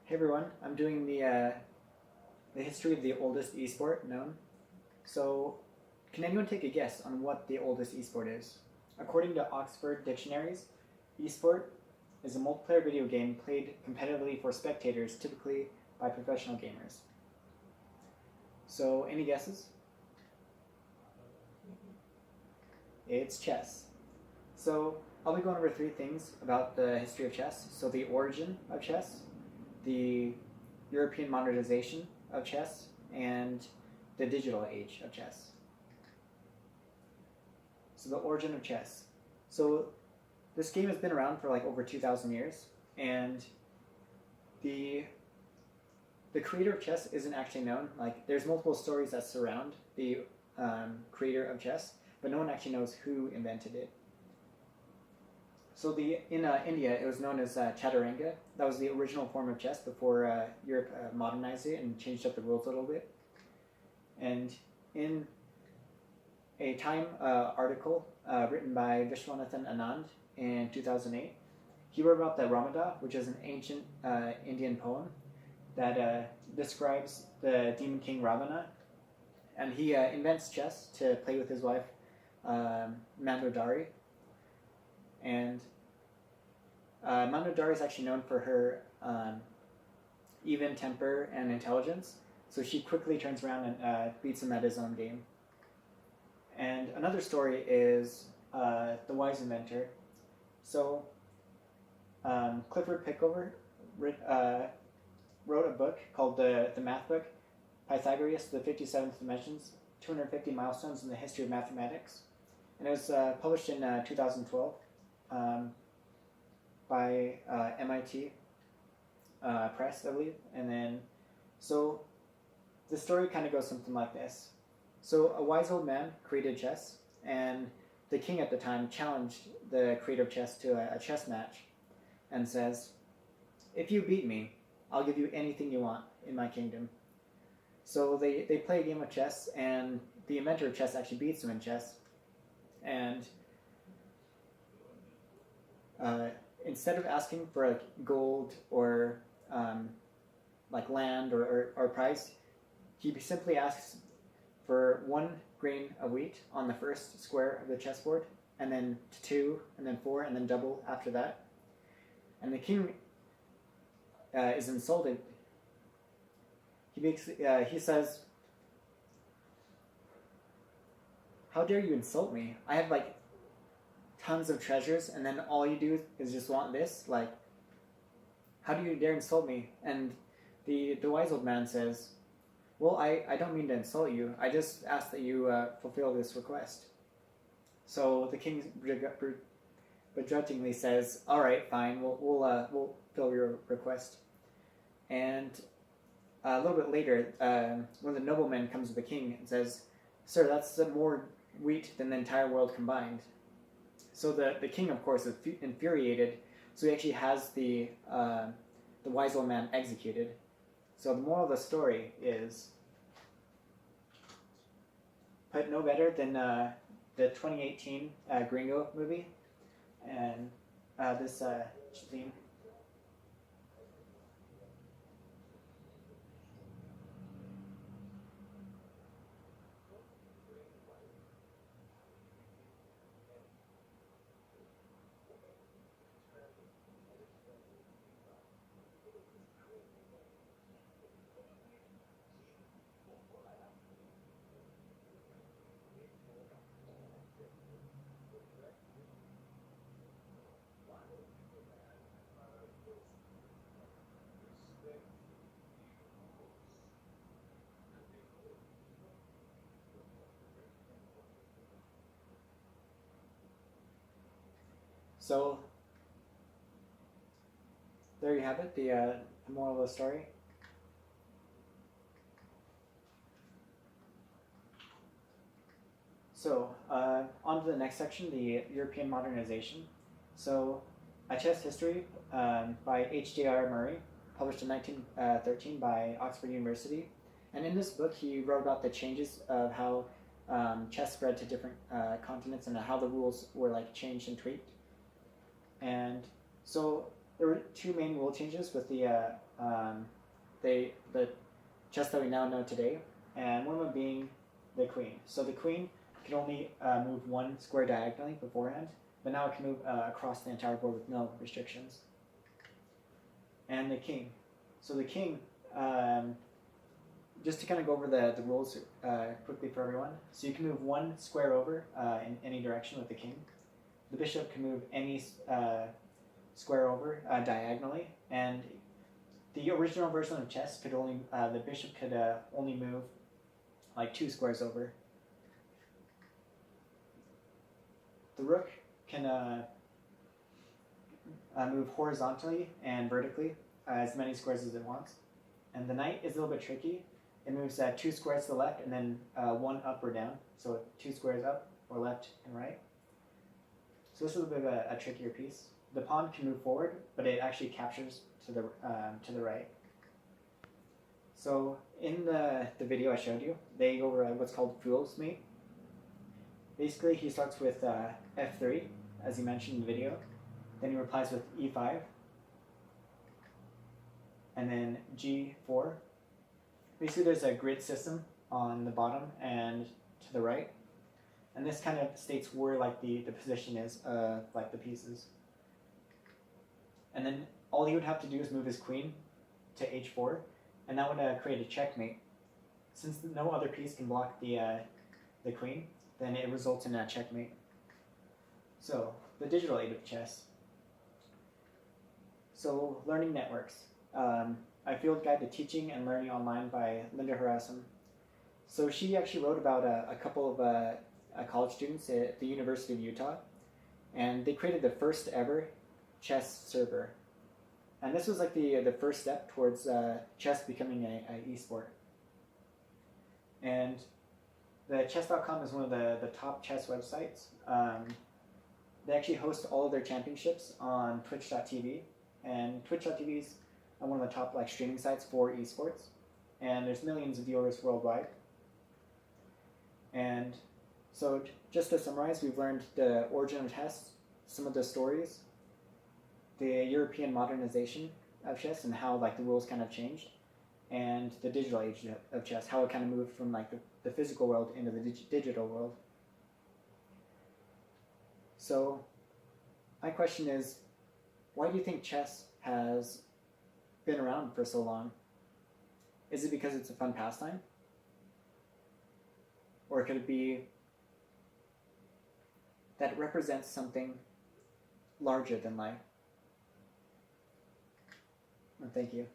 Hey everyone, I'm doing the history of the oldest esport known. So, can anyone take a guess on what the oldest esport is? According to Oxford dictionaries, esport is a multiplayer video game played competitively for spectators, typically by professional gamers. So, any guesses? It's chess. So, I'll be going over three things about the history of chess. So, the origin of chess, the European modernization of chess, and the digital age of chess. So the origin of chess. So this game has been around for like over 2,000 years, and the creator of chess isn't actually known. Like there's multiple stories that surround the creator of chess, but no one actually knows who invented it. So in India, it was known as chaturanga. That was the original form of chess before Europe modernized it and changed up the rules a little bit. And in a Time article written by Vishwanathan Anand in 2008, he wrote about the Ramada, which is an ancient Indian poem that describes the demon king Ravana. And he invents chess to play with his wife, Mandodari. And Mandodari is actually known for her even temper and intelligence, so she quickly turns around and beats him at his own game. And another story is the wise inventor. So Clifford Pickover wrote a book called the Math Book, Pythagoras, the 57th Dimensions, 250 Milestones in the History of Mathematics. And it was published in 2012 by MIT Press, I believe. And then, so the story kind of goes something like this. So a wise old man created chess, and the king at the time challenged the creator of chess to a chess match and says, "If you beat me, I'll give you anything you want in my kingdom." So they play a game of chess, and the inventor of chess actually beats him in chess. And instead of asking for like gold or like land or prize, he simply asks for 1 grain of wheat on the first square of the chessboard, and then 2, and then 4, and then double after that. And the king is insulted. He says, "How dare you insult me? I have like tons of treasures, and then all you do is just want this? Like, how do you dare insult me?" And the wise old man says, "Well, I don't mean to insult you. I just ask that you fulfill this request." So the king begrudgingly says, "All right, fine. We'll fulfill your request." And a little bit later, one of the noblemen comes to the king and says, "Sir, that's more wheat than the entire world combined." So the king, of course, is infuriated. So he actually has the wise old man executed. So the moral of the story is, put no better than the 2018 Gringo movie, and this theme. So there you have it, the moral of the story. So on to the next section, the European modernization. So A Chess History by H.J.R. Murray, published in 1913 by Oxford University. And in this book, he wrote about the changes of how chess spread to different continents and how the rules were like changed and tweaked. And so there were two main rule changes with the chess that we now know today, and one of them being the queen. So the queen can only move one square diagonally beforehand, but now it can move across the entire board with no restrictions. And the king. So the king, just to kind of go over the rules quickly for everyone. So you can move one square over in any direction with the king. The bishop can move any square over diagonally, and the original version of chess could only the bishop could only move like 2 squares over. The rook can move horizontally and vertically as many squares as it wants, and the knight is a little bit tricky. It moves 2 squares to the left and then 1 up or down, so 2 squares up or left and right. So this is a bit of a trickier piece. The pawn can move forward, but it actually captures to the right. So in the video I showed you, they go over what's called fool's mate. Basically, he starts with f3, as he mentioned in the video. Then he replies with e5, and then g4. Basically, there's a grid system on the bottom and to the right, and this kind of states where like the position is, like the pieces. And then all he would have to do is move his queen to h4, and that would create a checkmate. Since no other piece can block the queen, then it results in a checkmate. So, the digital age of chess. So, learning networks. I field guide to teaching and learning online by Linda Harasum. So she actually wrote about a couple of college students at the University of Utah, and they created the first ever chess server. And this was like the first step towards chess becoming an esport. And the chess.com is one of the top chess websites. They actually host all of their championships on twitch.tv, and twitch.tv is one of the top like streaming sites for esports, and there's millions of viewers worldwide. And so just to summarize, we've learned the origin of chess, some of the stories, the European modernization of chess and how like the rules kind of changed, and the digital age of chess, how it kind of moved from like the physical world into the digital world. So my question is, why do you think chess has been around for so long? Is it because it's a fun pastime? Or could it be that it represents something larger than life? Well, thank you.